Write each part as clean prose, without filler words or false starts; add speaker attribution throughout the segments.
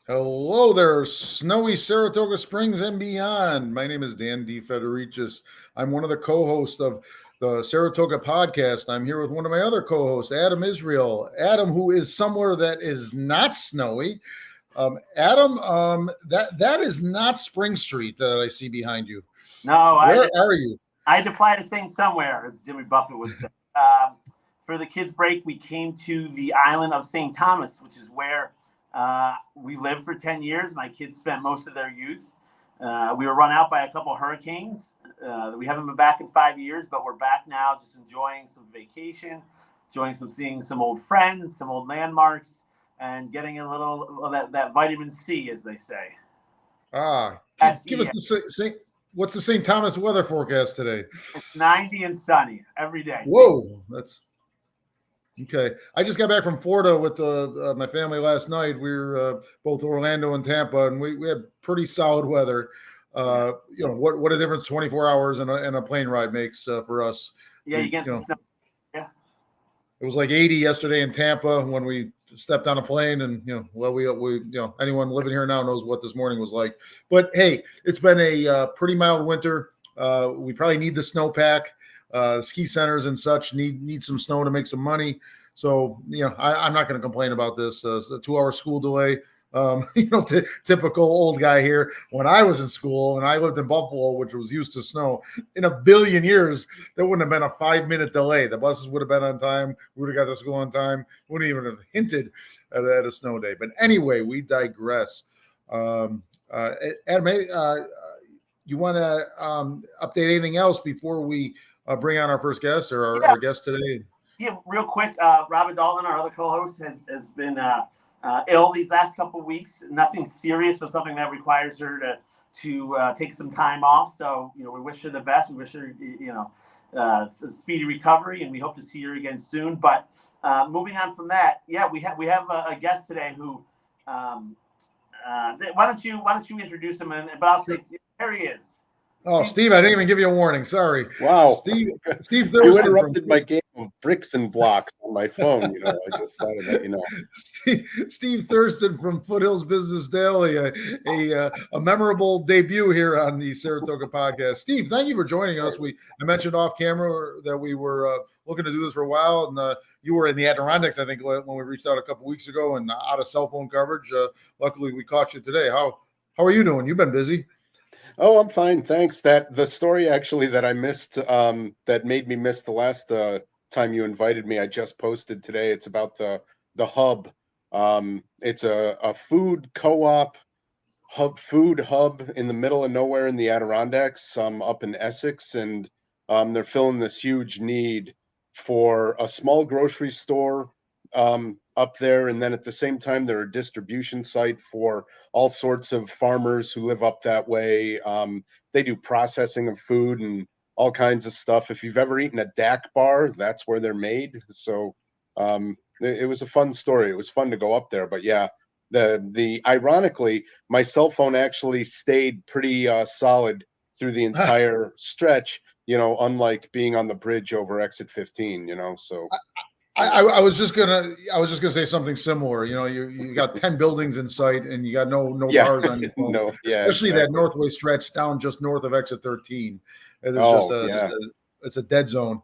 Speaker 1: Hello there, snowy Saratoga Springs and beyond. My name is Dan D. Federicis. I'm one of the co-hosts of the Saratoga podcast. I'm here with one of my other co-hosts, Adam Israel. Adam, who is somewhere that is not snowy. Adam, that is not Spring Street that I see behind you.
Speaker 2: No,
Speaker 1: Where are you?
Speaker 2: I had to fly to sing somewhere, as Jimmy Buffett would say. For the kids' break, we came to the island of St. Thomas, which is where we lived for 10 years. My kids spent most of their youth. We were run out by a couple of hurricanes. We haven't been back in 5 years, but we're back now, just enjoying some vacation, seeing some old friends, some old landmarks, and getting a little that vitamin C, as they say.
Speaker 1: Give us what's the St. Thomas weather forecast today?
Speaker 2: It's 90 and sunny every day.
Speaker 1: Whoa, that's okay. I just got back from Florida with my family last night. We were both Orlando and Tampa, and we had pretty solid weather. What a difference 24 hours and a plane ride makes for us.
Speaker 2: Yeah, you get some snow. Yeah.
Speaker 1: It was like 80 yesterday in Tampa when we stepped on a plane, and we anyone living here now knows what this morning was like. But hey, it's been a pretty mild winter. We probably need the snowpack. Ski centers and such need some snow to make some money. So, I'm not going to complain about this. A 2-hour school delay. Typical old guy here. When I was in school and I lived in Buffalo, which was used to snow, in a billion years, there wouldn't have been a 5-minute delay. The buses would have been on time. We would have got to school on time. Wouldn't even have hinted at a snow day. But anyway, we digress. Adam, you want to update anything else before we bring on our first guest or our guest today?
Speaker 2: Yeah, real quick. Robin Dalton, our other co-host, has been ill these last couple of weeks. Nothing serious, but something that requires her to take some time off. So, we wish her the best. We wish her, a speedy recovery, and we hope to see her again soon. But moving on from that, we have a guest today who. Why don't you introduce him? But I'll say, here he is.
Speaker 1: Oh, Steve, I didn't even give you a warning. Sorry.
Speaker 3: Wow.
Speaker 1: Steve Thurston.
Speaker 3: You interrupted my game of bricks and blocks on my phone. I just thought I'd let you know.
Speaker 1: Steve Thurston from Foothills Business Daily, a memorable debut here on the Saratoga podcast. Steve, thank you for joining us. I mentioned off camera that we were looking to do this for a while, and you were in the Adirondacks, I think, when we reached out a couple weeks ago and out of cell phone coverage. Luckily, we caught you today. How are you doing? You've been busy.
Speaker 3: Oh, I'm fine, thanks. The story actually that I missed, that made me miss the last time you invited me, I just posted today. It's about the hub. It's a food co-op food hub in the middle of nowhere in the Adirondacks, up in Essex, and they're filling this huge need for a small grocery store up there, and then at the same time they're a distribution site for all sorts of farmers who live up that way. They do processing of food and all kinds of stuff. If you've ever eaten a DAC bar, that's where they're made. So it was a fun story. It was fun to go up there. But yeah, the ironically, my cell phone actually stayed pretty solid through the entire stretch, unlike being on the bridge over exit 15, so
Speaker 1: I was just gonna say something similar. You got 10 buildings in sight, and you got no bars on your phone. Especially that northwest stretch down just north of exit 13. It's a dead zone.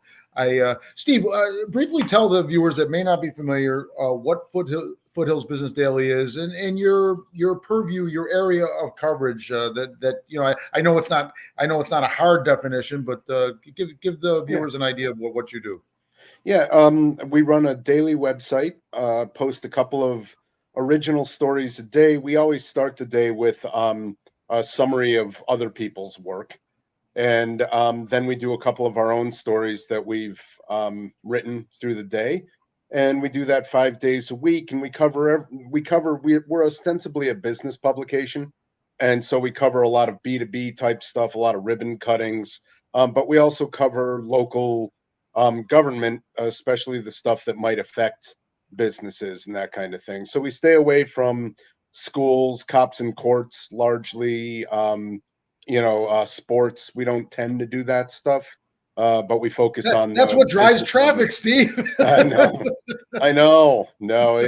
Speaker 1: Steve, briefly tell the viewers that may not be familiar what Foothills Business Daily is, and your purview, your area of coverage. I know it's not a hard definition, but give the viewers an idea of what you do.
Speaker 3: Yeah, we run a daily website, post a couple of original stories a day. We always start the day with a summary of other people's work. And then we do a couple of our own stories that we've written through the day. And we do that 5 days a week. And we're ostensibly a business publication. And so we cover a lot of B2B type stuff, a lot of ribbon cuttings. But we also cover local government, especially the stuff that might affect businesses and that kind of thing. So we stay away from schools, cops and courts, largely, sports. We don't tend to do that stuff, but we focus on.
Speaker 1: That's what drives traffic, Steve.
Speaker 3: I know. No,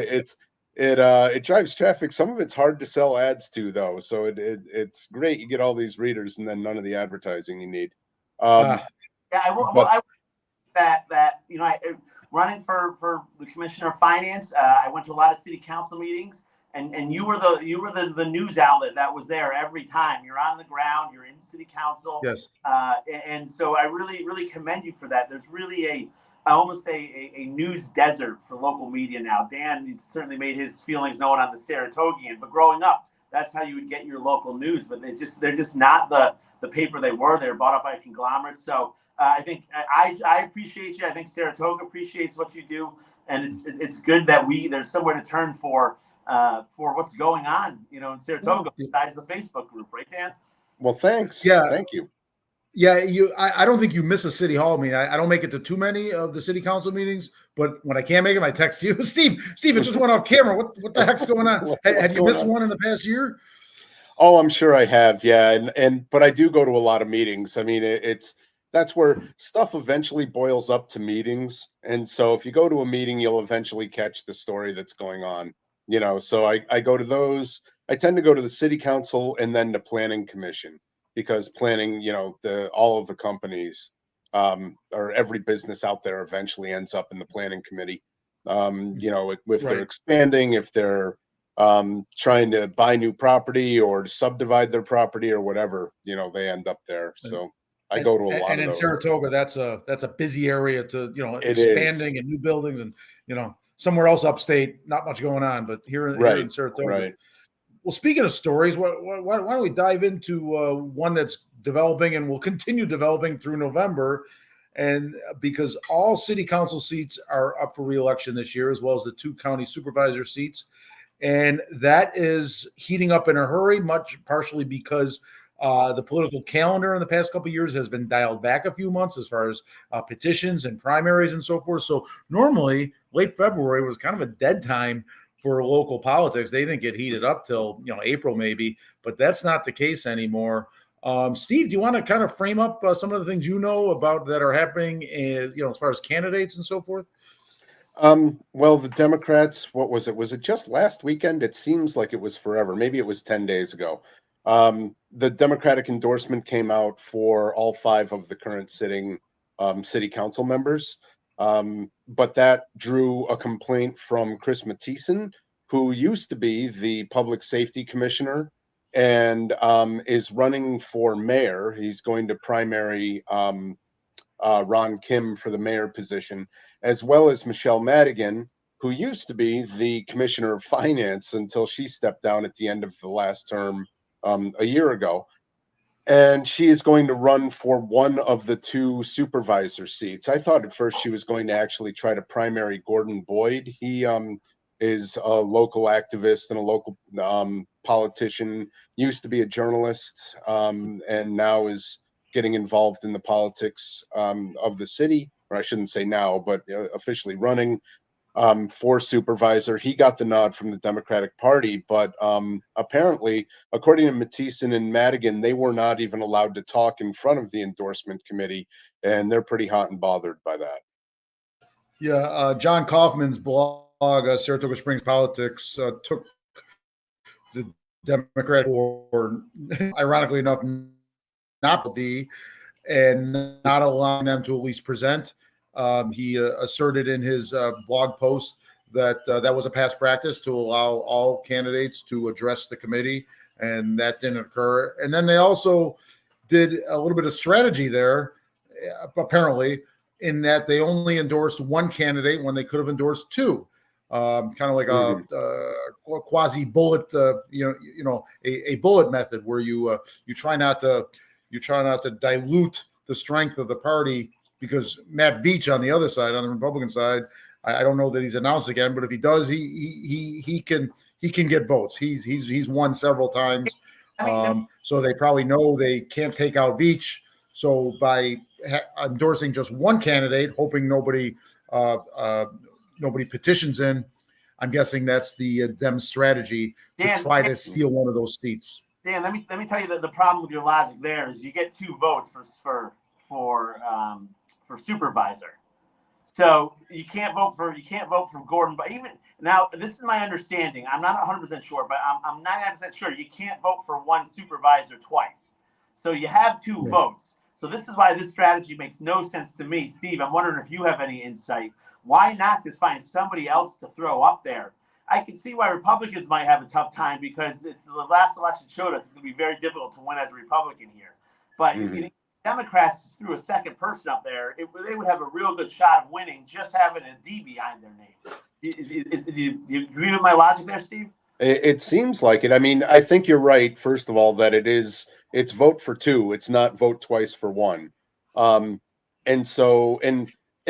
Speaker 3: it drives traffic. Some of it's hard to sell ads to though, so it's great. You get all these readers and then none of the advertising you need.
Speaker 1: Ah,
Speaker 2: Yeah, I will. Well,
Speaker 3: But
Speaker 2: I that running for the commissioner of finance. I went to a lot of city council meetings, and you were the news outlet that was there every time. You're on the ground. You're in city council.
Speaker 1: yes.
Speaker 2: And so I really commend you for that. There's really almost a news desert for local media now. Dan he's certainly made his feelings known on the Saratogian, but growing up, that's how you would get your local news. But they're just not the paper they were. They were bought up by conglomerates. So I think I appreciate you. I think Saratoga appreciates what you do, and it's good that there's somewhere to turn for what's going on, in Saratoga besides the Facebook group, right, Dan?
Speaker 3: well, thanks.
Speaker 1: Yeah.
Speaker 3: Thank you.
Speaker 1: Yeah, I don't think you miss a city hall meeting. I don't make it to too many of the city council meetings, but when I can't make them, I text you, Steve, it just went off camera. What the heck's going on? Have you missed one in the past year?
Speaker 3: Oh, I'm sure I have. Yeah. But I do go to a lot of meetings. I mean, that's where stuff eventually boils up to meetings. And so if you go to a meeting, you'll eventually catch the story that's going on, so I go to those. I tend to go to the city council and then the planning commission because planning, all of the companies, or every business out there eventually ends up in the planning committee. If they're
Speaker 1: Right.
Speaker 3: expanding, if they're trying to buy new property or subdivide their property or whatever, they end up there. So I go to a lot
Speaker 1: And
Speaker 3: of
Speaker 1: in
Speaker 3: those.
Speaker 1: Saratoga, that's a busy area to,
Speaker 3: It
Speaker 1: expanding
Speaker 3: is.
Speaker 1: and new buildings and, somewhere else upstate, not much going on, but here in Saratoga.
Speaker 3: Right.
Speaker 1: Well, speaking of stories, why don't we dive into one that's developing and will continue developing through November? And because all city council seats are up for re-election this year, as well as the 2 county supervisor seats. And that is heating up in a hurry, much partially because the political calendar in the past couple of years has been dialed back a few months as far as petitions and primaries and so forth. So normally late February was kind of a dead time for local politics. They didn't get heated up till April maybe, but that's not the case anymore. Steve, do you want to kind of frame up some of the things about that are happening, as far as candidates and so forth?
Speaker 3: Well, the Democrats, what was it? Was it just last weekend? It seems like it was forever. Maybe it was 10 days ago. The Democratic endorsement came out for all 5 of the current sitting city council members. But that drew a complaint from Chris Mattison, who used to be the public safety commissioner and is running for mayor. He's going to primary Ron Kim for the mayor position, as well as Michelle Madigan, who used to be the commissioner of finance until she stepped down at the end of the last term a year ago. And she is going to run for one of the 2 supervisor seats. I thought at first she was going to actually try to primary Gordon Boyd. He is a local activist and a local politician, used to be a journalist, and now is getting involved in the politics of the city, or I shouldn't say now, but officially running for supervisor. He got the nod from the Democratic Party, but apparently, according to Mattison and Madigan, they were not even allowed to talk in front of the endorsement committee, and they're pretty hot and bothered by that.
Speaker 1: Yeah, John Kaufman's blog, Saratoga Springs Politics, took the Democrat for, ironically enough, not the and not allowing them to at least present. He asserted in his blog post that that was a past practice to allow all candidates to address the committee, and that didn't occur. And then they also did a little bit of strategy there, apparently, in that they only endorsed 1 candidate when they could have endorsed 2. Kind of like a quasi bullet, a bullet method where you try not to dilute the strength of the party, because Matt Veach on the other side, on the Republican side, I don't know that he's announced again, but if he does, he can get votes. He's won several times, so they probably know they can't take out Veach. So by endorsing just 1 candidate, hoping nobody petitions in, I'm guessing that's the Dem strategy to try to steal one of those seats.
Speaker 2: Dan, let me tell you that the problem with your logic there is you get 2 votes for supervisor. So you can't vote for Gordon. But even now, this is my understanding. I'm not 100% sure, but I'm 99% sure you can't vote for one supervisor twice. So you have two votes. So this is why this strategy makes no sense to me. Steve, I'm wondering if you have any insight. Why not just find somebody else to throw up there? I can see why Republicans might have a tough time because it's the last election showed us it's going to be very difficult to win as a Republican here. But if Democrats just threw a second person up there, they would have a real good shot of winning just having a D behind their name. Do you agree with my logic there, Steve?
Speaker 3: It seems like it. I mean, I think you're right, first of all, that it's vote for two. It's not vote twice for one. And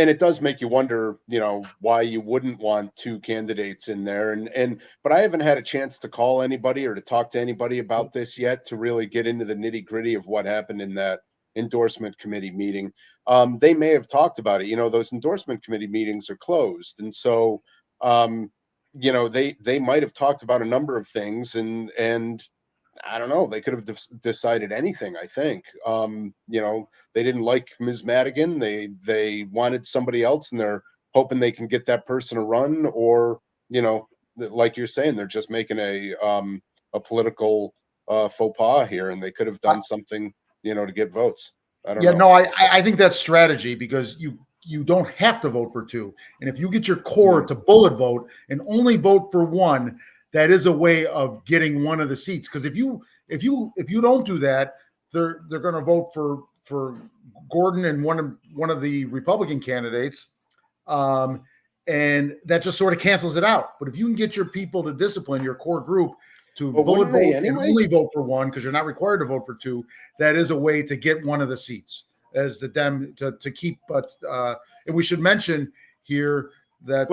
Speaker 3: it does make you wonder, why you wouldn't want two candidates in there. But I haven't had a chance to call anybody or to talk to anybody about this yet to really get into the nitty gritty of what happened in that endorsement committee meeting. They may have talked about it. Those endorsement committee meetings are closed. And so, they might have talked about a number of things and I don't know, they could have decided anything, I think. They didn't like Ms. Madigan. They wanted somebody else and they're hoping they can get that person to run, or, like you're saying, they're just making a political faux pas here, and they could have done something, to get votes. I don't know.
Speaker 1: No, I think that's strategy because you don't have to vote for two. And if you get your core to bullet vote and only vote for one, that is a way of getting one of the seats. Because if you don't do that, they're going to vote for Gordon and one of the Republican candidates, and that just sort of cancels it out. But if you can get your people to discipline your core group to bullet vote and only vote for one, because you're not required to vote for two, that is a way to get one of the seats as the Dem to keep. But and we should mention here that.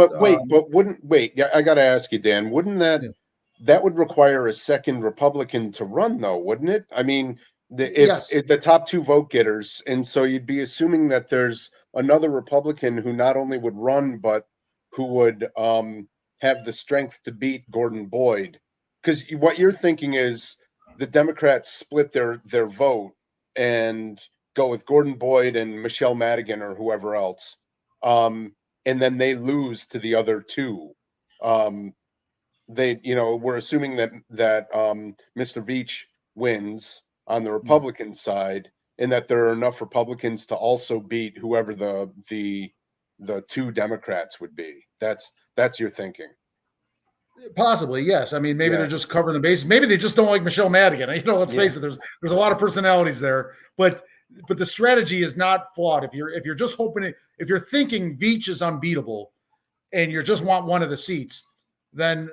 Speaker 3: Yeah, I got to ask you, Dan. Wouldn't that would require a second Republican to run, though, wouldn't it? I mean, if the top two vote getters, and so you'd be assuming that there's another Republican who not only would run but who would have the strength to beat Gordon Boyd. Because what you're thinking is the Democrats split their vote and go with Gordon Boyd and Michelle Madigan or whoever else. And then they lose to the other two. We're assuming that Mr. Veach wins on the Republican side, and that there are enough Republicans to also beat whoever the two Democrats would be. That's your thinking.
Speaker 1: Possibly, yes. I mean, maybe they're just covering the bases. Maybe they just don't like Michelle Madigan. Let's face it. There's a lot of personalities there, but the strategy is not flawed. If you're just hoping if you're thinking Veach is unbeatable, and you just want one of the seats, then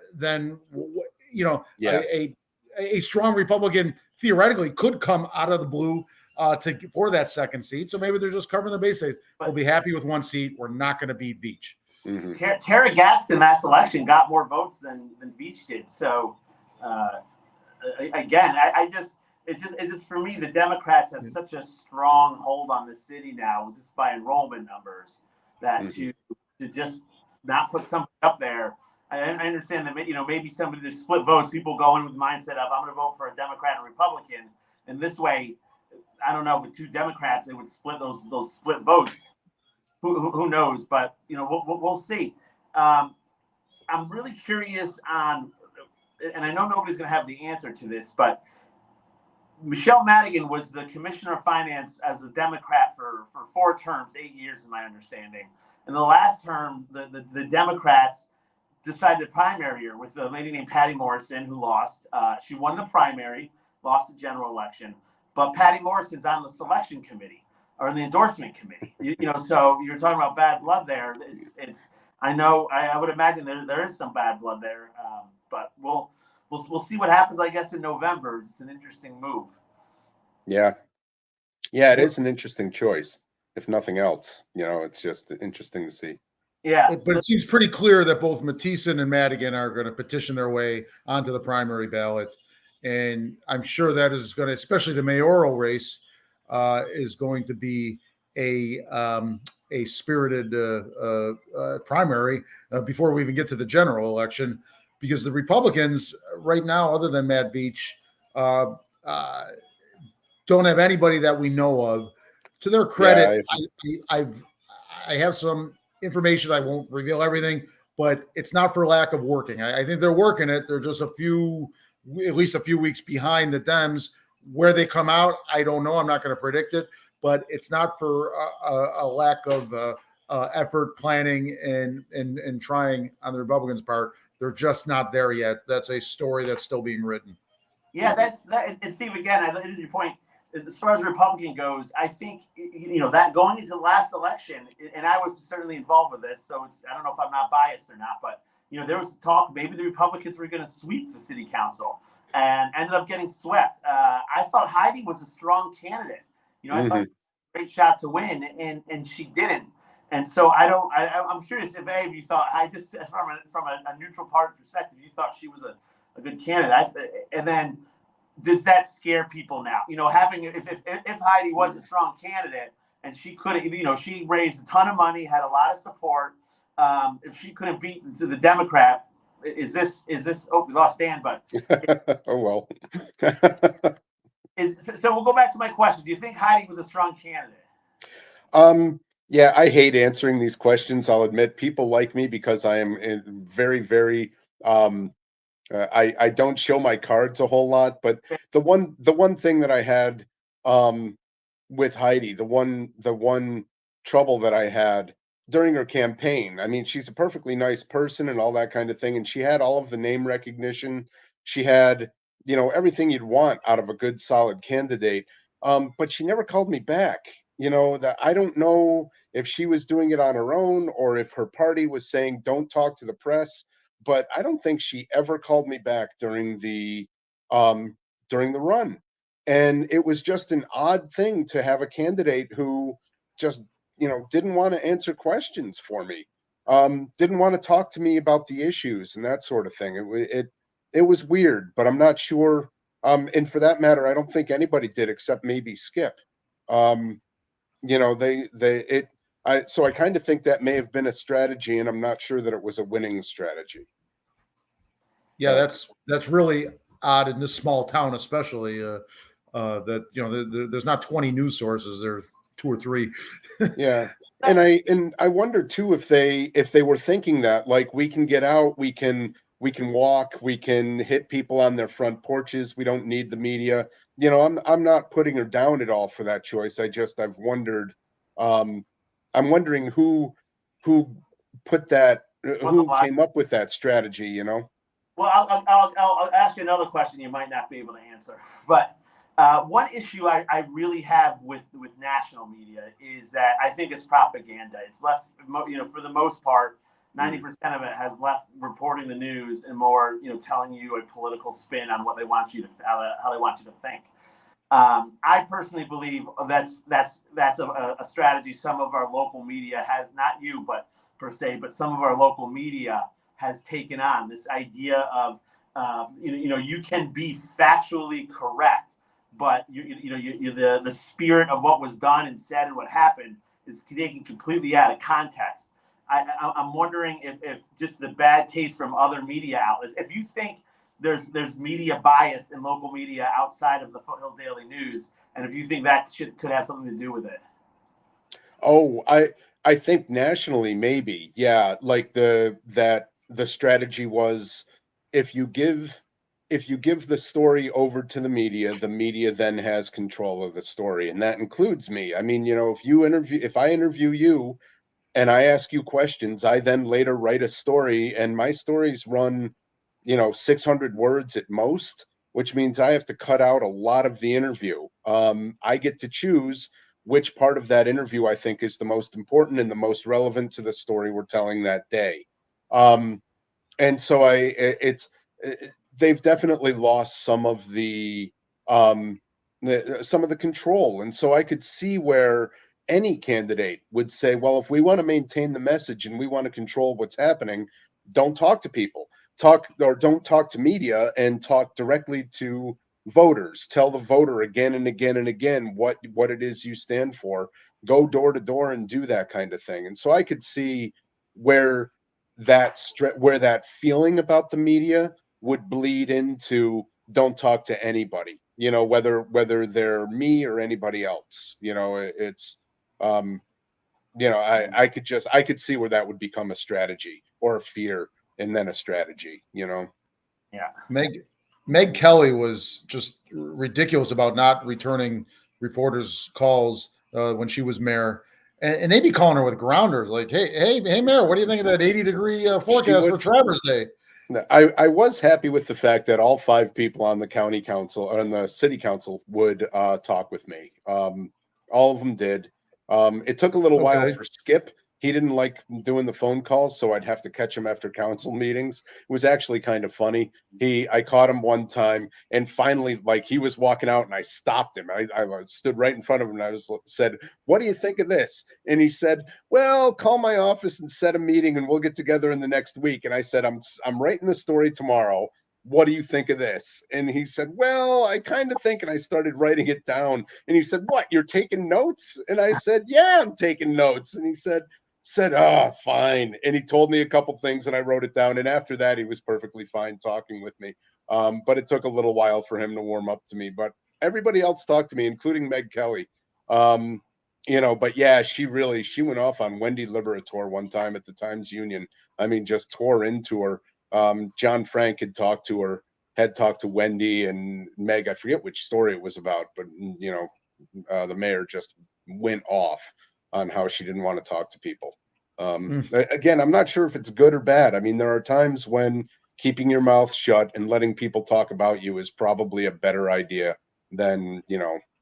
Speaker 1: a strong Republican theoretically could come out of the blue for that second seat. So maybe they're just covering the bases. We'll be happy with one seat. We're not going to beat Veach.
Speaker 2: Mm-hmm. Tara Gaston last election got more votes than Veach did. So again, it's just for me, the Democrats have such a strong hold on the city now, just by enrollment numbers, that to just not put somebody up there. I understand that maybe somebody to split votes. People go in with the mindset of I'm going to vote for a Democrat and Republican, and this way, I don't know, with two Democrats, they would split those split votes. Who knows? But we'll see. I'm really curious on, and I know nobody's going to have the answer to this, but Michelle Madigan was the commissioner of finance as a Democrat for 4 terms, 8 years, is my understanding. In the last term, the Democrats decided to primary her with a lady named Patty Morrison, who lost. She won the primary, lost the general election, but Patty Morrison's on the selection committee or in the endorsement committee. So you're talking about bad blood there. It's. I know. I would imagine there is some bad blood there, but we'll see what happens. I guess in November. It's an interesting move.
Speaker 3: Yeah, it is an interesting choice. If nothing else, it's just interesting to see.
Speaker 2: Yeah,
Speaker 1: but it seems pretty clear that both Matthiesen and Madigan are going to petition their way onto the primary ballot, and I'm sure that is going to, especially the mayoral race, is going to be a spirited primary before we even get to the general election, because the Republicans right now, other than Matt Veach, don't have anybody that we know of. To their credit, I have some information. I won't reveal everything, but it's not for lack of working. I think they're working it. They're just at least a few weeks behind the Dems. Where they come out, I don't know. I'm not going to predict it, but it's not for a lack of effort, planning, and trying on the Republicans' part. They're just not there yet. That's a story that's still being written.
Speaker 2: Yeah, that's that. And Steve, again, I to your point. As far as the Republican goes, I think that going into the last election, and I was certainly involved with this, so I don't know if I'm not biased or not, but there was talk maybe the Republicans were going to sweep the city council, and ended up getting swept. I thought Heidi was a strong candidate. I thought she had a great shot to win, and she didn't. And so I'm curious if any of you thought, from a neutral party perspective, you thought she was a good candidate, and then. Does that scare people now? Having if Heidi was a strong candidate and she couldn't, she raised a ton of money, had a lot of support. If she couldn't beat the Democrat, is this? Oh, we lost Dan, but
Speaker 3: oh well.
Speaker 2: So we'll go back to my question. Do you think Heidi was a strong candidate?
Speaker 3: Yeah, I hate answering these questions. I'll admit, people like me because I am very, very. I don't show my cards a whole lot, but the one thing that I had with Heidi, the one trouble that I had during her campaign. I mean, she's a perfectly nice person and all that kind of thing, and she had all of the name recognition. She had, everything you'd want out of a good, solid candidate. But she never called me back. That I don't know if she was doing it on her own or if her party was saying, don't talk to the press. But I don't think she ever called me back during the run. And it was just an odd thing to have a candidate who just, didn't want to answer questions for me, didn't want to talk to me about the issues and that sort of thing. It was weird, but I'm not sure. And for that matter, I don't think anybody did except maybe Skip. So I kind of think that may have been a strategy, and I'm not sure that it was a winning strategy.
Speaker 1: Yeah, that's really odd in this small town, especially that there's not 20 news sources, there's 2 or 3.
Speaker 3: Yeah, and I wonder too if they were thinking that, like, we can get out, we can walk, we can hit people on their front porches, we don't need the media. I'm not putting her down at all for that choice. I've wondered. I'm wondering who put that, who came up with that strategy.
Speaker 2: Well, I'll ask you another question you might not be able to answer. But one issue I really have with national media is that I think it's propaganda. It's left, for the most part, 90% of it has left reporting the news and more, telling you a political spin on what they want you to, how they want you to think. I personally believe that's a strategy some of our local media has, not you, but some of our local media has taken on this idea of, you can be factually correct, but the spirit of what was done and said and what happened is taken completely out of context. I'm wondering if just the bad taste from other media outlets, if you think there's media bias in local media outside of the Foothills Daily News, and if you think that could have something to do with it.
Speaker 3: Oh, I think nationally, maybe. Yeah. Like the strategy was, if you give the story over to the media then has control of the story. And that includes me. I mean, if I interview you and I ask you questions, I then later write a story, and my stories run, 600 words at most, which means I have to cut out a lot of the interview. I get to choose which part of that interview I think is the most important and the most relevant to the story we're telling that day. And so they've definitely lost some of the control. And so I could see where any candidate would say, well, if we want to maintain the message and we want to control what's happening, don't talk to people, don't talk to media, and talk directly to voters. Tell the voter again and again and again what it is you stand for. Go door to door and do that kind of thing. And so I could see where that feeling about the media would bleed into don't talk to anybody, whether they're me or anybody else. It's I could see where that would become a strategy or a fear and then a strategy,
Speaker 2: Yeah.
Speaker 1: Meg Kelly was just ridiculous about not returning reporters' calls when she was mayor. And they'd be calling her with grounders like, hey, Mayor, what do you think of that 80-degree forecast for Traverse Day?
Speaker 3: I was happy with the fact that all 5 people on the county council or on the city council would talk with me. All of them did. It took a little while for Skip. He didn't like doing the phone calls, so I'd have to catch him after council meetings. It was actually kind of funny. I caught him one time, and finally, like he was walking out, and I stopped him. I stood right in front of him, and said, "What do you think of this?" And he said, "Well, call my office and set a meeting, and we'll get together in the next week." And I said, "I'm writing the story tomorrow. What do you think of this?" And he said, "Well, I kind of think," and I started writing it down. And he said, "What, you're taking notes?" And I said, "Yeah, I'm taking notes." And he said, "Oh, fine." And he told me a couple things and I wrote it down. And after that, he was perfectly fine talking with me. But it took a little while for him to warm up to me. But everybody else talked to me, including Meg Kelly. But yeah, she went off on Wendy Liberator one time at the Times Union. I mean, just tore into her. John Frank had talked to Wendy and Meg. I forget which story it was about, but the mayor just went off on how she didn't want to talk to people. Again, I'm not sure if it's good or bad. I mean, there are times when keeping your mouth shut and letting people talk about you is probably a better idea than,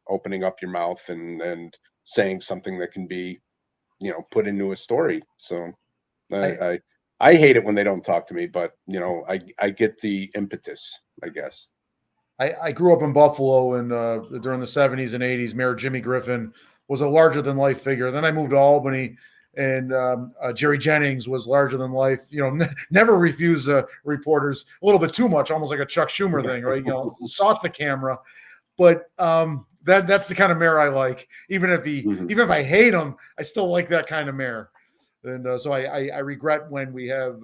Speaker 3: opening up your mouth and saying something that can be, put into a story. So I hate it when they don't talk to me, but I get the impetus, I guess.
Speaker 1: I grew up in Buffalo, and during the 70s and 80s, Mayor Jimmy Griffin was a larger than life figure. Then I moved to Albany, and Jerry Jennings was larger than life. Never refused reporters, a little bit too much, almost like a Chuck Schumer thing, right? Sought the camera, but that's the kind of mayor I like. Even if I hate him, I still like that kind of mayor. And so I regret when we have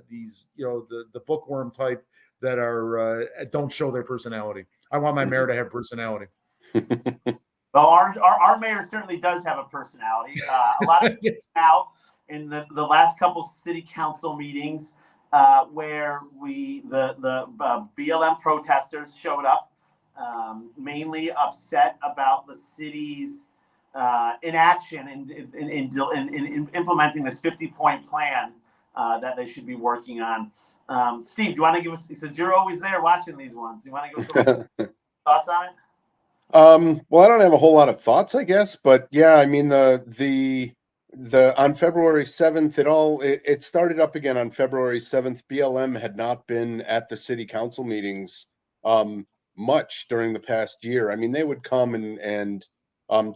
Speaker 1: these, the bookworm type that don't show their personality. I want my mayor to have personality.
Speaker 2: Well, our mayor certainly does have a personality. A lot of it out in the last couple city council meetings where the BLM protesters showed up, mainly upset about the city's inaction in implementing this 50-point plan that they should be working on. Steve, do you want to give us, since you're always there watching these ones, do you want to give us some thoughts on it?
Speaker 3: Well, I don't have a whole lot of thoughts, I guess, but yeah, I mean the on February 7th, it started up again on February 7th. BLM had not been at the city council meetings much during the past year. I mean, they would come and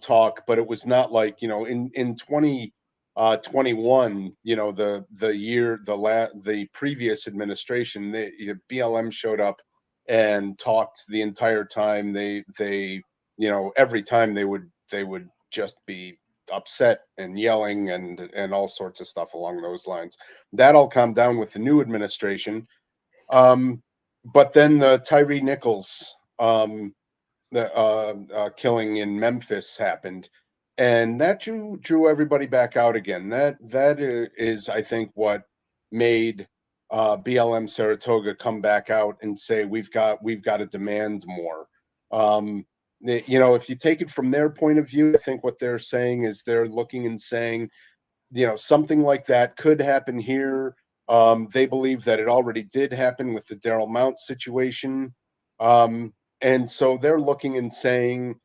Speaker 3: talk, but it was not like, in 2021, the previous administration, BLM showed up and talked the entire time. They every time they would just be upset and yelling and all sorts of stuff along those lines. That all calmed down with the new administration. But then the Tyree Nichols killing in Memphis happened, and that drew everybody back out again. That is, I think, what made BLM Saratoga come back out and say we've got to demand more. If you take it from their point of view, I think what they're saying is they're looking and saying, something like that could happen here. They believe that it already did happen with the Darrell Mount situation. And so they're looking and saying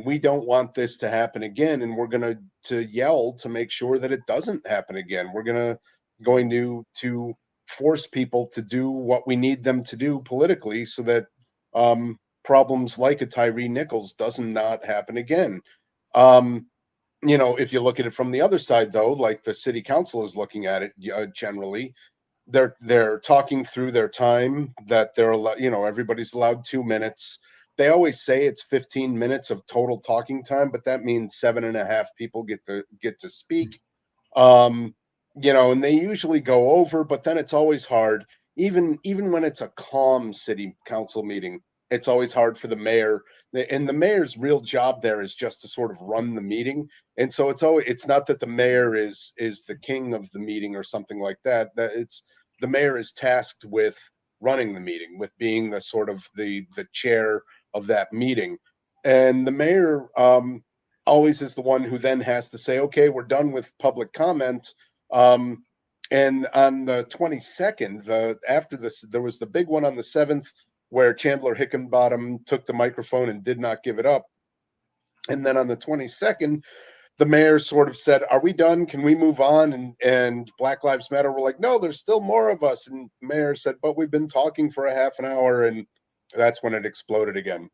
Speaker 3: we don't want this to happen again, and we're going to yell to make sure that it doesn't happen again. We're going to force people to do what we need them to do politically so that problems like a Tyree Nichols does not happen again. If you look at it from the other side, though, like the city council is looking at it, generally, they're talking through their time that everybody's allowed 2 minutes. They always say it's 15 minutes of total talking time, but that means 7.5 people get to speak. And they usually go over, but then it's always hard, even when it's a calm city council meeting. It's always hard for the mayor, and the mayor's real job there is just to sort of run the meeting. And so it's not that the mayor is the king of the meeting or something like that. That it's the mayor is tasked with running the meeting, with being the sort of the chair of that meeting. And the mayor always is the one who then has to say, okay, we're done with public comment. And on the 22nd, after this, there was the big one on the 7th where Chandler Hickenbottom took the microphone and did not give it up. And then on the 22nd, the mayor sort of said, "Are we done? Can we move on?" And Black Lives Matter were like, "No, there's still more of us." And the mayor said, "But we've been talking for a half an hour," and that's when it exploded again.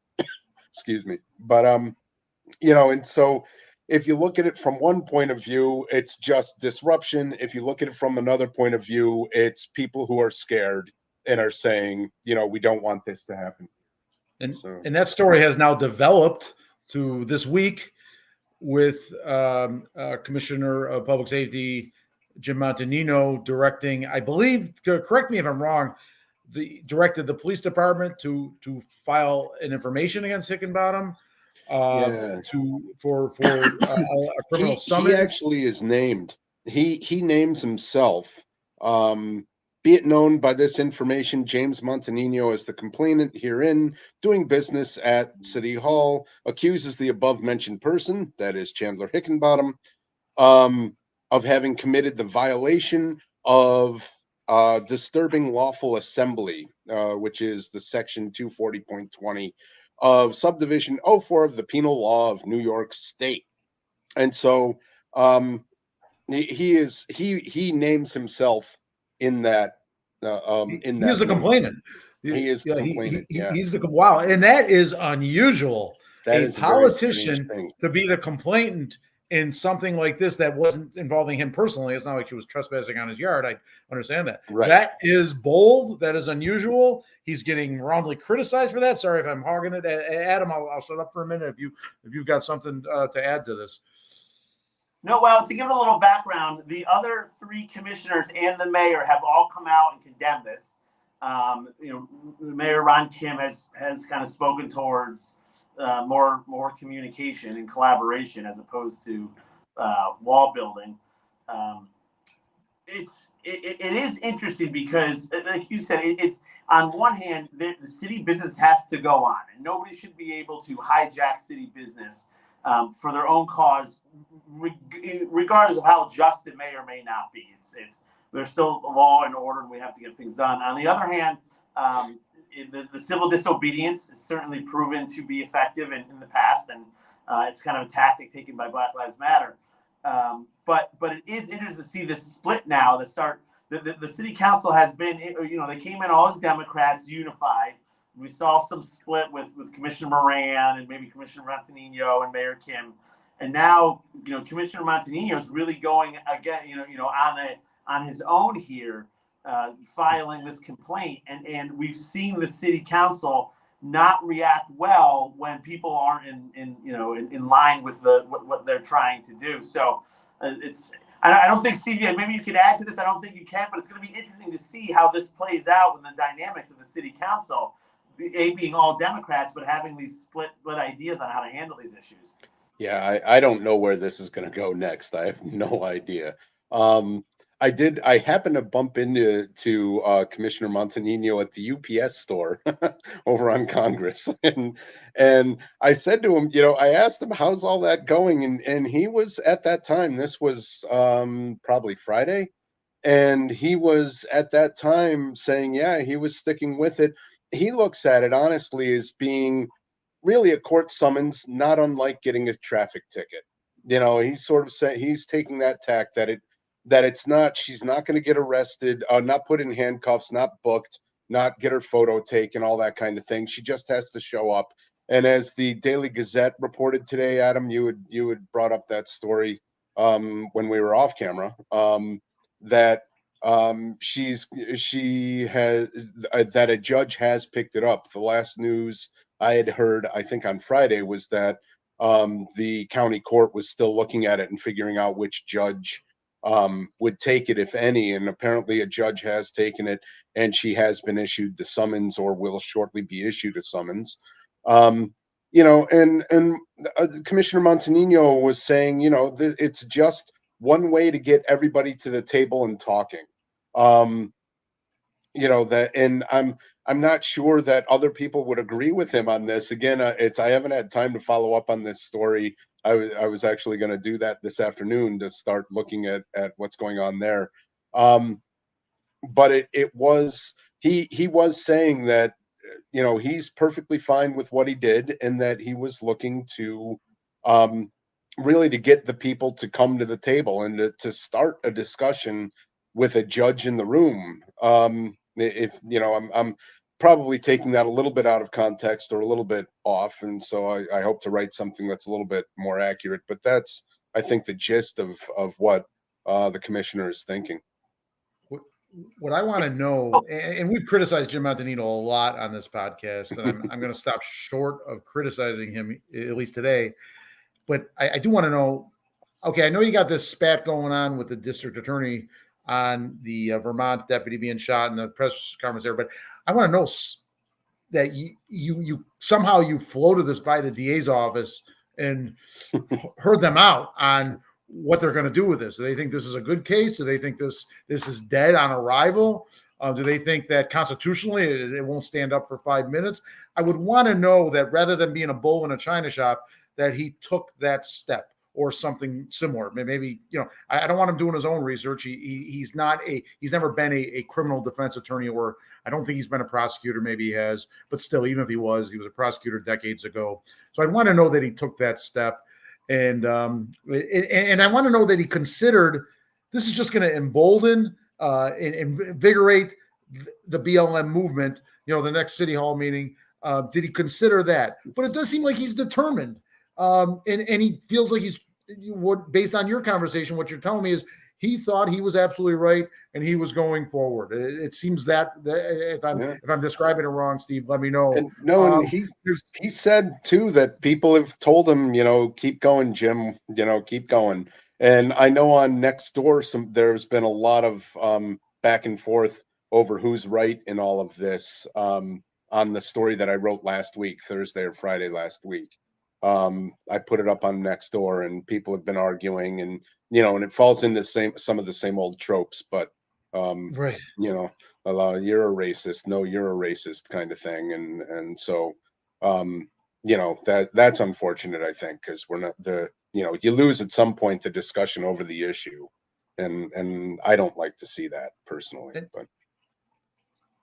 Speaker 3: Excuse me. But and so if you look at it from one point of view, it's just disruption. If you look at it from another point of view, it's people who are scared and are saying, we don't want this to happen.
Speaker 1: And that story has now developed to this week with Commissioner of Public Safety Jim Montanino directing, I believe, correct me if I'm wrong, directed the police department to file an information against Hickenbottom for a criminal summons.
Speaker 3: He actually is named. He names himself. Be it known by this information, James Montanino is the complainant herein, doing business at City Hall, accuses the above-mentioned person, that is Chandler Hickenbottom, of having committed the violation of disturbing lawful assembly, which is the section 240.20 of subdivision 04 of the Penal Law of New York State. And so he names himself in that
Speaker 1: He's the complainant.
Speaker 3: He is the complainant.
Speaker 1: He's wow, and that is unusual.
Speaker 3: That
Speaker 1: is a politician to be the complainant in something like this that wasn't involving him personally. It's not like he was trespassing on his yard. I understand that.
Speaker 3: Right.
Speaker 1: That is bold. That is unusual. He's getting wrongly criticized for that. Sorry if I'm hogging it, Adam. I'll shut up for a minute if you've got something to add to this.
Speaker 2: No, well, to give it a little background, the other three commissioners and the mayor have all come out and condemned this. Mayor Ron Kim has kind of spoken towards more communication and collaboration as opposed to wall building. It is interesting because, like you said, it's on one hand the city business has to go on, and nobody should be able to hijack city business for their own cause, regardless of how just it may or may not be. There's still law and order, and we have to get things done. On the other hand, the civil disobedience is certainly proven to be effective in the past, and it's kind of a tactic taken by Black Lives Matter. But it is interesting to see this split now. The city council has been, they came in all as Democrats, unified. We saw some split with Commissioner Moran and maybe Commissioner Montanino and Mayor Kim, and now Commissioner Montanino is really going again, on his own here, filing this complaint, and we've seen the city council not react well when people aren't in line with what they're trying to do. So I don't think, Steve, maybe you could add to this. I don't think you can, but it's going to be interesting to see how this plays out in the dynamics of the city council, being all Democrats, but having these split ideas on how to handle these issues.
Speaker 3: Yeah, I don't know where this is going to go next. I have no idea. I happened to bump into Commissioner Montanino at the UPS store over on Congress, and I said to him, I asked him, how's all that going, and he was at that time. This was probably Friday, and he was at that time saying, yeah, he was sticking with it. He looks at it honestly as being really a court summons, not unlike getting a traffic ticket. He's sort of saying he's taking that tack that it's not, she's not going to get arrested, not put in handcuffs, not booked, not get her photo taken, all that kind of thing. She just has to show up. And as the Daily Gazette reported today, Adam, you had brought up that story when we were off camera, that that a judge has picked it up. The last news I had heard, I think on Friday, was that the county court was still looking at it and figuring out which judge would take it, if any. And apparently a judge has taken it, and she has been issued the summons, or will shortly be issued a summons. And Commissioner Montanino was saying, it's just one way to get everybody to the table and talking. That, and I'm not sure that other people would agree with him on this. Again, I haven't had time to follow up on this story. I was actually going to do that this afternoon, to start looking at what's going on there. But it was, he was saying that, he's perfectly fine with what he did, and that he was looking to really to get the people to come to the table, and to start a discussion with a judge in the room. I'm probably taking that a little bit out of context, or a little bit off, and so I hope to write something that's a little bit more accurate. But that's, I think, the gist of what the commissioner is thinking.
Speaker 1: What I want to know, and we've criticized Jim Montanino a lot on this podcast, and I'm going to stop short of criticizing him, at least today. But I do want to know, okay, I know you got this spat going on with the district attorney on the Vermont deputy being shot in the press conference there, but I want to know that you somehow you floated this by the DA's office and heard them out on what they're going to do with this. Do they think this is a good case? Do they think this is dead on arrival? Do they think that constitutionally it won't stand up for 5 minutes? I would want to know that, rather than being a bull in a china shop, that he took that step or something similar. Maybe, I don't want him doing his own research. He's never been a criminal defense attorney, or I don't think he's been a prosecutor. Maybe he has, but still, even if he was a prosecutor decades ago. So I'd want to know that he took that step. And I want to know that he considered this is just going to embolden and invigorate the BLM movement, the next city hall meeting. Did he consider that? But it does seem like he's determined. And he feels like based on your conversation, what you're telling me is he thought he was absolutely right and he was going forward. It seems that if I'm describing it wrong, Steve, let me know.
Speaker 3: And he said too that people have told him, keep going, Jim, keep going. And I know on Nextdoor, there's been a lot of back and forth over who's right in all of this, on the story that I wrote last week, Thursday or Friday last week. I put it up on Nextdoor, and people have been arguing, and and it falls into some of the same old tropes, but
Speaker 1: right,
Speaker 3: you're a racist, no, you're a racist kind of thing, and so that's unfortunate, I think, because we're not you lose at some point the discussion over the issue, and I don't like to see that personally.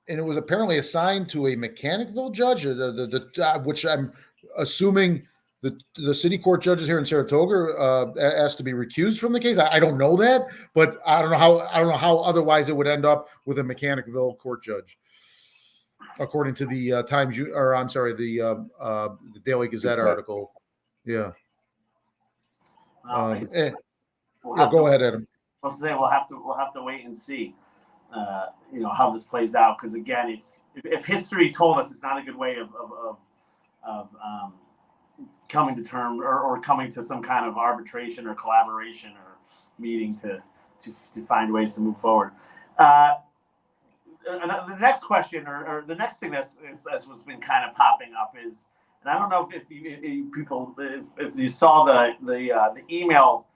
Speaker 1: And it was apparently assigned to a Mechanicville judge, which I'm assuming the city court judges here in Saratoga asked to be recused from the case. I don't know that, but I don't know how otherwise it would end up with a Mechanicville court judge, according to the the Daily Gazette article. Yeah. Go ahead, Adam.
Speaker 2: I'll say we'll have to wait and see, how this plays out, because again, it's if history told us it's not a good way of coming to terms or coming to some kind of arbitration or collaboration or meeting to find ways to move forward. The next question or the next thing that's was been kind of popping up is, and I don't know if you saw the email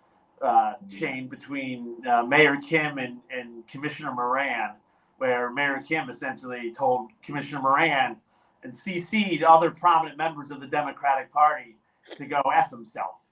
Speaker 2: chain between Mayor Kim and Commissioner Moran, where Mayor Kim essentially told Commissioner Moran and CC'd other prominent members of the Democratic Party to go F himself.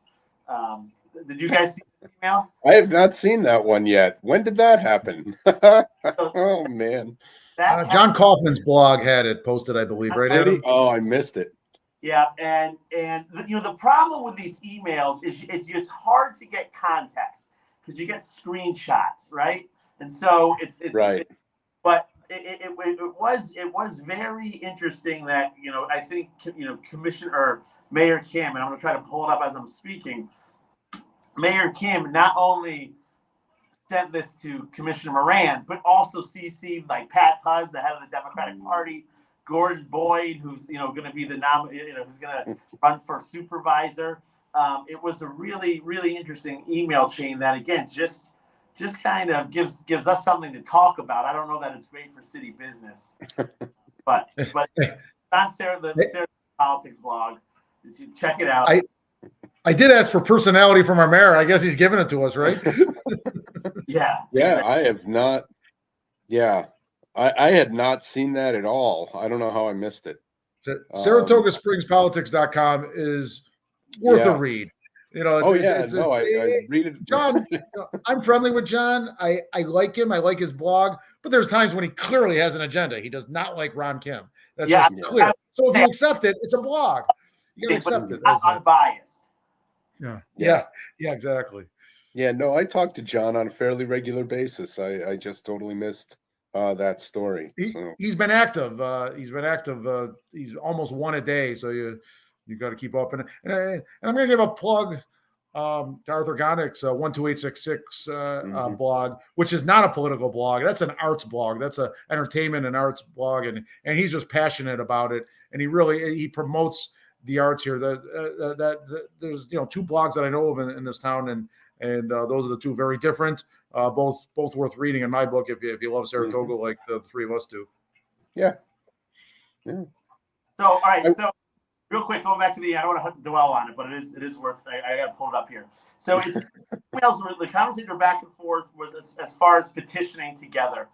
Speaker 2: Did you guys see this email?
Speaker 3: I have not seen that one yet. When did that happen? Oh, man.
Speaker 1: John Kaufman's blog had it posted, I believe, right, Adam?
Speaker 3: Oh, I missed it.
Speaker 2: Yeah, and the problem with these emails is it's hard to get context because you get screenshots, right? And so it's
Speaker 3: right.
Speaker 2: But it was very interesting that I think Commissioner or Mayor Kim, and I'm going to try to pull it up as I'm speaking. Mayor Kim not only sent this to Commissioner Moran, but also CC'd like Pat Tuz, the head of the Democratic Party, Gordon Boyd, who's going to be the who's going to run for supervisor. It was a really, really interesting email chain that again just just kind of gives us something to talk about. I don't know that it's great for city business, but on the Saratoga Politics blog, you should check it out.
Speaker 1: I did ask for personality from our mayor. I guess he's giving it to us, right?
Speaker 2: Yeah.
Speaker 3: I have not. Yeah, I had not seen that at all. I don't know how I missed it.
Speaker 1: Saratoga Springs Politics.com is worth a read. You know,
Speaker 3: I read it.
Speaker 1: John, I'm friendly with John. I like him. I like his blog, but there's times when he clearly has an agenda. He does not like Ron Kim. That's just clear. So if you accept it, it's a blog. You got to accept it.
Speaker 2: Not unbiased.
Speaker 1: Yeah, exactly.
Speaker 3: Yeah, no, I talk to John on a fairly regular basis. I just totally missed that story.
Speaker 1: He's been active. He's almost one a day. So you got to keep up. And I'm going to give a plug to Arthur Gonik's 12866 blog, which is not a political blog. That's an arts blog. That's an entertainment and arts blog, and he's just passionate about it. And he promotes the arts here. There's two blogs that I know of in this town, and those are the two very different. Both worth reading in my book if you love Saratoga like the three of us do.
Speaker 3: Yeah.
Speaker 2: So all right, so real quick, going back to I don't want to dwell on it, but it is worth. I got to pull it up here. So it's the conversation back and forth was as far as petitioning together.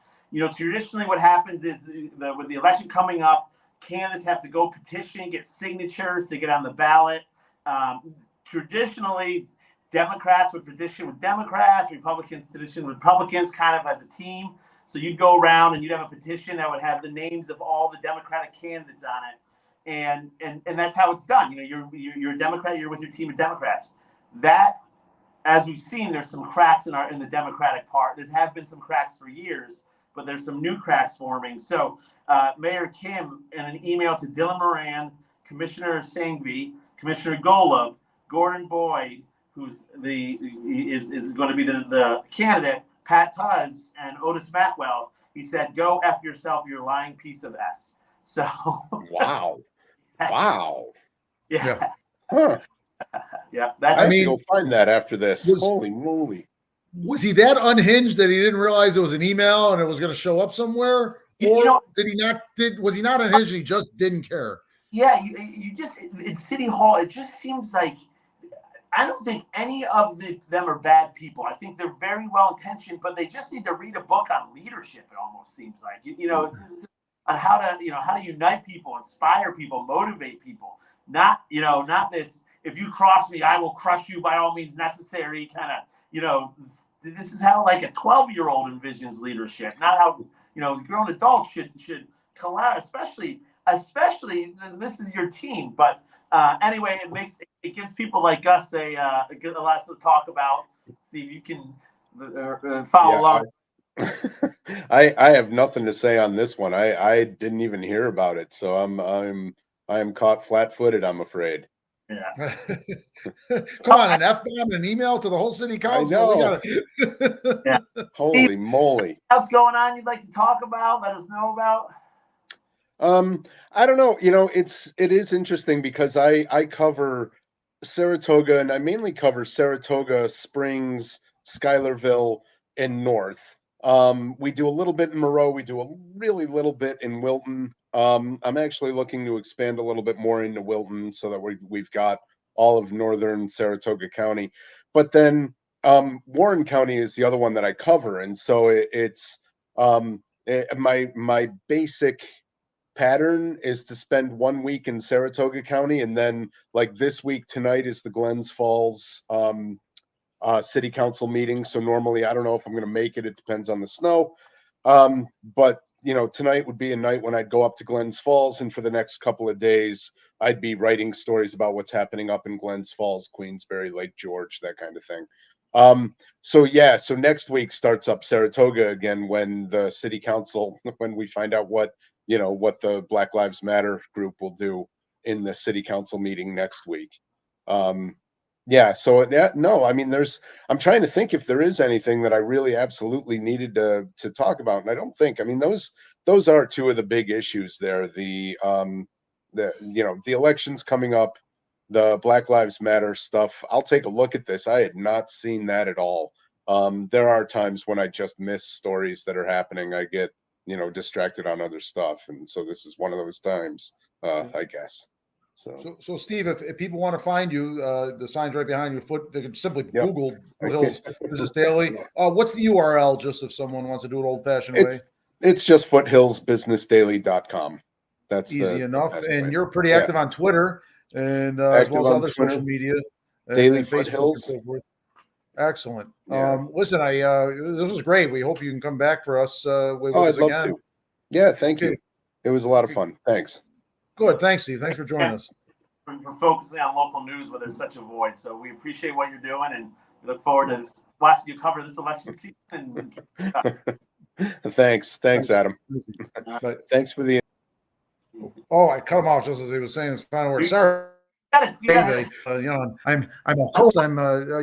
Speaker 2: Traditionally, what happens is with the election coming up, candidates have to go petition, get signatures to get on the ballot. Traditionally, Democrats would petition with Democrats, Republicans petition with Republicans, kind of as a team. So you'd go around and you'd have a petition that would have the names of all the Democratic candidates on it. And that's how it's done. You're a Democrat, you're with your team of Democrats. That, as we've seen, there's some cracks in the Democratic part. There have been some cracks for years, but there's some new cracks forming. So Mayor Kim, in an email to Dylan Moran, Commissioner Sanghvi, Commissioner Golub, Gordon Boyd, who's is going to be the candidate, Pat Tuz, and Otis Macwell, he said, "Go F yourself, you lying piece of S." So
Speaker 3: wow.
Speaker 2: Yeah.
Speaker 3: Huh.
Speaker 2: Yeah.
Speaker 3: I have to go find that after this. Holy moly.
Speaker 1: Was he that unhinged that he didn't realize it was an email and it was going to show up somewhere? Or was he not unhinged and he just didn't care?
Speaker 2: Yeah, you just in City Hall, it just seems like I don't think any of them are bad people. I think they're very well intentioned, but they just need to read a book on leadership. It almost seems like it's on how to unite people, inspire people, motivate people. Not this. If you cross me, I will crush you by all means necessary. Kind of this is how like a 12-year-old envisions leadership, not how grown adults should collaborate, especially this is your team. But anyway, it gives people like us a lot to talk about. See if you can follow along.
Speaker 3: I have nothing to say on this one. I didn't even hear about it, so I am caught flat-footed, I'm afraid.
Speaker 2: Yeah.
Speaker 1: Come on, an F-bomb, an email to the whole city council.
Speaker 3: Yeah. Holy moly.
Speaker 2: What's going on you'd like to talk about? Let us know about.
Speaker 3: I don't know. It is interesting because I cover Saratoga, and I mainly cover Saratoga Springs, Schuylerville, and North. We do a little bit in Moreau. We do a really little bit in Wilton. I'm actually looking to expand a little bit more into Wilton so that we've got all of northern Saratoga County. But then Warren County is the other one that I cover, and so it's my basic pattern is to spend 1 week in Saratoga County, and then like this week tonight is the Glens Falls city council meeting. So normally I don't know if I'm going to make it. It depends on the snow. But tonight would be a night when I'd go up to Glens Falls, and for the next couple of days, I'd be writing stories about what's happening up in Glens Falls, Queensbury, Lake George, that kind of thing. So next week starts up Saratoga again when the city council, when we find out what the Black Lives Matter group will do in the city council meeting next week. I'm trying to think if there is anything that I really absolutely needed to talk about. And I don't think, those are two of the big issues there. The elections coming up, the Black Lives Matter stuff. I'll take a look at this. I had not seen that at all. there are times when I just miss stories that are happening. I get, distracted on other stuff. And so this is one of those times, I guess.
Speaker 1: So Steve, if people want to find you, the sign's right behind you. They can simply
Speaker 3: Yep.
Speaker 1: Google Foothills Business Daily. What's the URL, just if someone wants to do it old-fashioned way?
Speaker 3: It's just foothillsbusinessdaily.com. That's
Speaker 1: easy enough. And
Speaker 3: way.
Speaker 1: you're pretty active on Twitter and as well as other
Speaker 3: Twitter,
Speaker 1: social media,
Speaker 3: Daily
Speaker 1: and Facebook
Speaker 3: Foothills.
Speaker 1: and so forth. Excellent.
Speaker 3: Yeah.
Speaker 1: Listen, this was great. We hope you can come back for us. With
Speaker 3: I'd
Speaker 1: us
Speaker 3: love
Speaker 1: again.
Speaker 3: to. Yeah, thank you. It was a lot of fun. Thanks.
Speaker 1: Good. Thanks, Steve. Thanks for joining us.
Speaker 2: For focusing on local news where there's such a void. So we appreciate what you're doing, and we look forward to watching you cover this election season.
Speaker 3: Thanks, Adam. Thanks for the.
Speaker 1: Oh, I cut him off just as he was saying his final word. Sorry. I'm a host.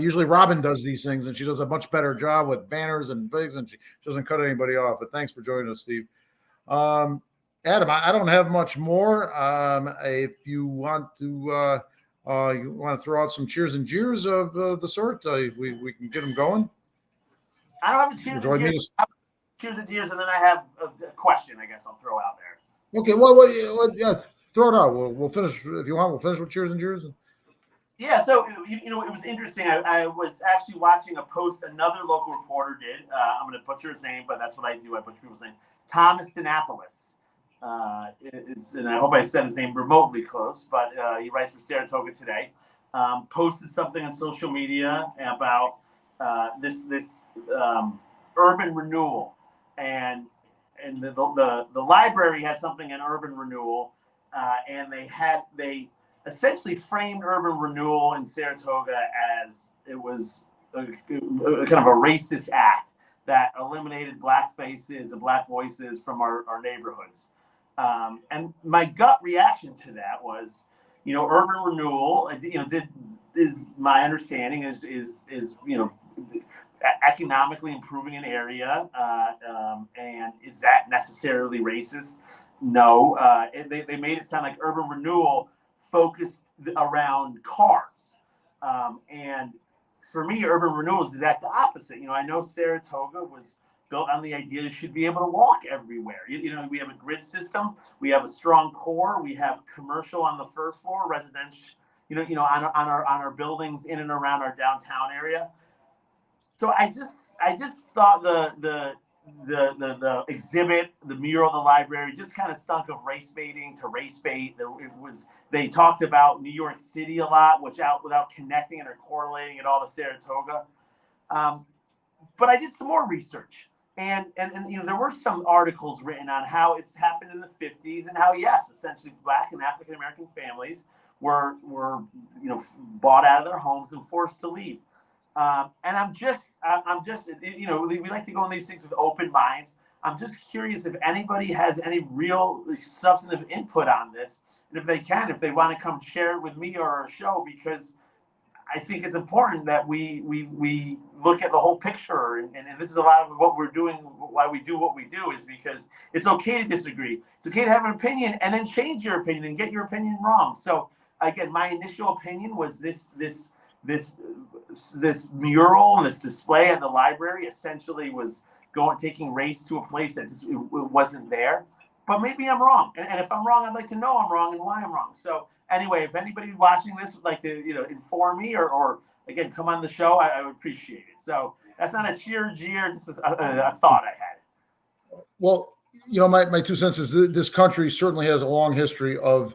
Speaker 1: Usually Robin does these things, and she does a much better job with banners and bigs, and she doesn't cut anybody off. But thanks for joining us, Steve. Adam, I don't have much more. If you want to throw out some cheers and jeers of the sort, we can get them going.
Speaker 2: I don't have a cheers and jeers. Cheers and jeers, and then I have a question. I guess I'll throw out there.
Speaker 1: Okay. Well, yeah. Throw it out. We'll finish if you want. We'll finish with cheers and jeers.
Speaker 2: Yeah. So it was interesting. I was actually watching a post another local reporter did. I'm going to butcher his name, but that's what I do. I butcher people's name. Thomas Danapolis. And I hope I said his name remotely close, but he writes for Saratoga Today. Posted something on social media about this urban renewal, and the library had something in urban renewal. And they essentially framed urban renewal in Saratoga as it was a kind of a racist act that eliminated black faces and black voices from our neighborhoods. And my gut reaction to that was, urban renewal, is my understanding is economically improving an area, and is that necessarily racist? No, they made it sound like urban renewal focused around cars. And for me, urban renewal is the exact opposite. I know Saratoga was built on the idea you should be able to walk everywhere. We have a grid system. We have a strong core. We have commercial on the first floor, residential, on our buildings in and around our downtown area. So I just thought the exhibit, the mural of the library, just kind of stunk of race baiting to race bait. They talked about New York City a lot, without connecting it or correlating it all to Saratoga. But I did some more research, and there were some articles written on how it's happened in the 50s and how, yes, essentially Black and African American families were bought out of their homes and forced to leave. And I'm just, we like to go in these things with open minds. I'm just curious if anybody has any real substantive input on this, and if they want to come share it with me or our show, because I think it's important that we look at the whole picture, and this is a lot of what we're doing. Why we do what we do is because it's okay to disagree. It's okay to have an opinion and then change your opinion and get your opinion wrong. So again, my initial opinion was this mural and this display at the library essentially was taking race to a place that just it wasn't there. But maybe I'm wrong, and if I'm wrong, I'd like to know I'm wrong and why I'm wrong. So anyway, if anybody watching this would like to inform me or again come on the show, I would appreciate it. So that's not a jeer, just a thought I had.
Speaker 1: Well, my 2 cents is this country certainly has a long history of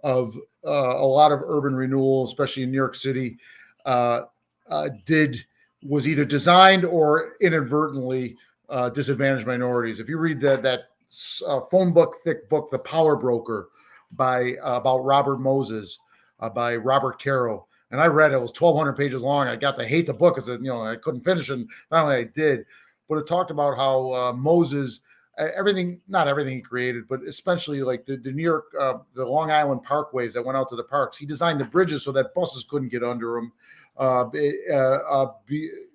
Speaker 1: a lot of urban renewal, especially in New York City. Was either designed or inadvertently disadvantaged minorities. If you read that phone book, thick book, The Power Broker, about Robert Moses, by Robert Caro, and I read it. It was 1,200 pages long. I got to hate the book because I couldn't finish it. And finally, I did. But it talked about how Moses, not everything he created, but especially like the New York, the Long Island parkways that went out to the parks. He designed the bridges so that buses couldn't get under them,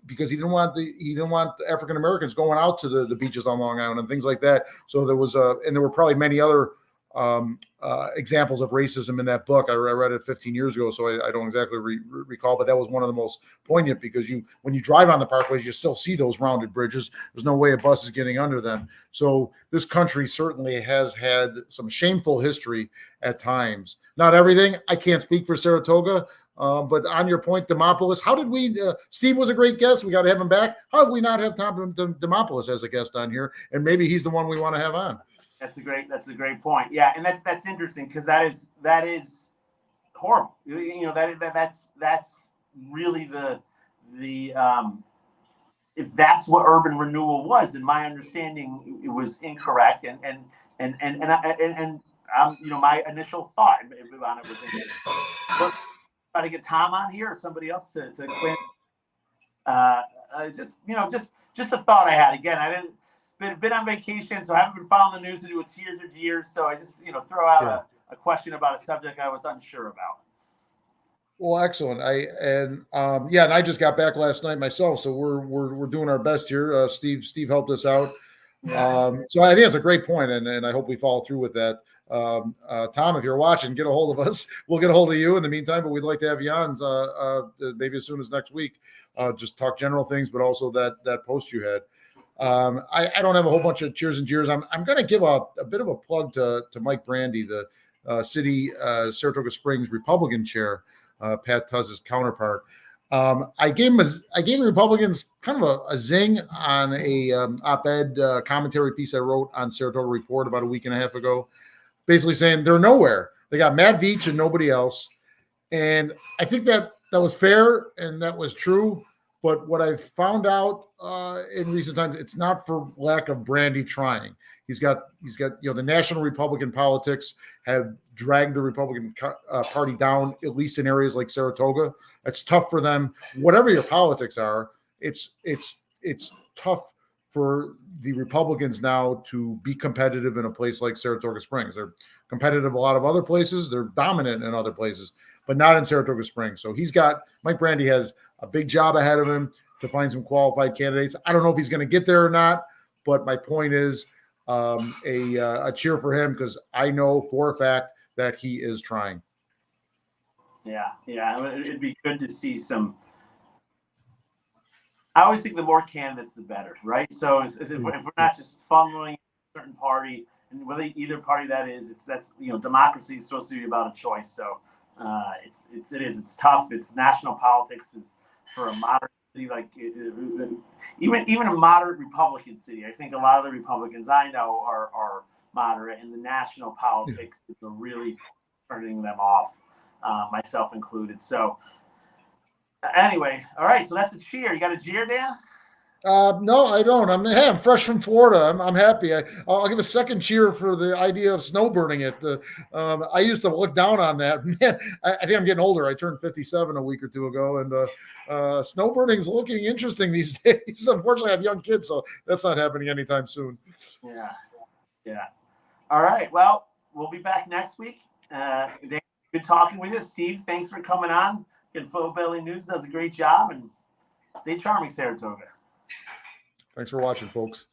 Speaker 1: because he didn't want African Americans going out to the beaches on Long Island and things like that. So there was and there were probably many other examples of racism in that book. I read it 15 years ago, so I don't exactly recall, but that was one of the most poignant, because when you drive on the parkways, you still see those rounded bridges. There's no way a bus is getting under them. So this country certainly has had some shameful history at times. Not everything. I can't speak for Saratoga. But on your point, Demopoulos, how did we, Steve was a great guest. We got to have him back. How did we not have Tom Demopoulos as a guest on here? And maybe he's the one we want to have on. That's
Speaker 2: a great point. Yeah. And that's interesting, because that is horrible. That's really the if that's what urban renewal was, in my understanding, it was incorrect. And my initial thought on it was incorrect. But try to get Tom on here or somebody else to explain. Just a thought I had. Again, I didn't been on vacation, so I haven't been following the news to do with tears or years. So I just throw out a question about a subject I was unsure about.
Speaker 1: Well, excellent. And I just got back last night myself, so we're doing our best here. Steve helped us out. So I think it's a great point, and I hope we follow through with that. Tom, if you're watching, get a hold of us. We'll get a hold of you in the meantime, but we'd like to have you on maybe as soon as next week. Just talk general things, but also that post you had. I don't have a whole bunch of cheers and jeers. I'm going to give a bit of a plug to Mike Brandy, the city Saratoga Springs Republican chair, Pat Tuzz's counterpart. I gave the Republicans kind of a zing on a op-ed commentary piece I wrote on Saratoga Report about a week and a half ago, basically saying they're nowhere. They got Matt Veach and nobody else. And I think that was fair and that was true. But what I've found out in recent times, it's not for lack of Brandy trying. He's got the national Republican politics have dragged the Republican Party down, at least in areas like Saratoga. It's tough for them. Whatever your politics are, it's tough for the Republicans now to be competitive in a place like Saratoga Springs. They're competitive a lot of other places. They're dominant in other places, but not in Saratoga Springs. So Mike Brandy has a big job ahead of him to find some qualified candidates. I don't know if he's going to get there or not, but my point is a cheer for him, because I know for a fact that he is trying.
Speaker 2: Yeah. It'd be good to see some. I always think the more candidates, the better, right? So if we're not just funneling a certain party, and whether either party that is, democracy is supposed to be about a choice. So it's tough. It's national politics is for a moderate city like even a moderate Republican city. I think a lot of the Republicans I know are moderate, and the national politics is really turning them off, myself included. So. Anyway, all right. So that's a cheer. You got a jeer, Dan?
Speaker 1: No, I don't. I'm fresh from Florida. I'm happy. I'll give a second cheer for the idea of snowbirding it. I used to look down on that. Man, I think I'm getting older. I turned 57 a week or two ago, and snowbirding is looking interesting these days. Unfortunately, I have young kids, so that's not happening anytime soon.
Speaker 2: Yeah. All right. Well, we'll be back next week. Dan, good talking with you. Steve, thanks for coming on. Full Belly News does a great job, and stay charming, Saratoga.
Speaker 1: Thanks for watching, folks.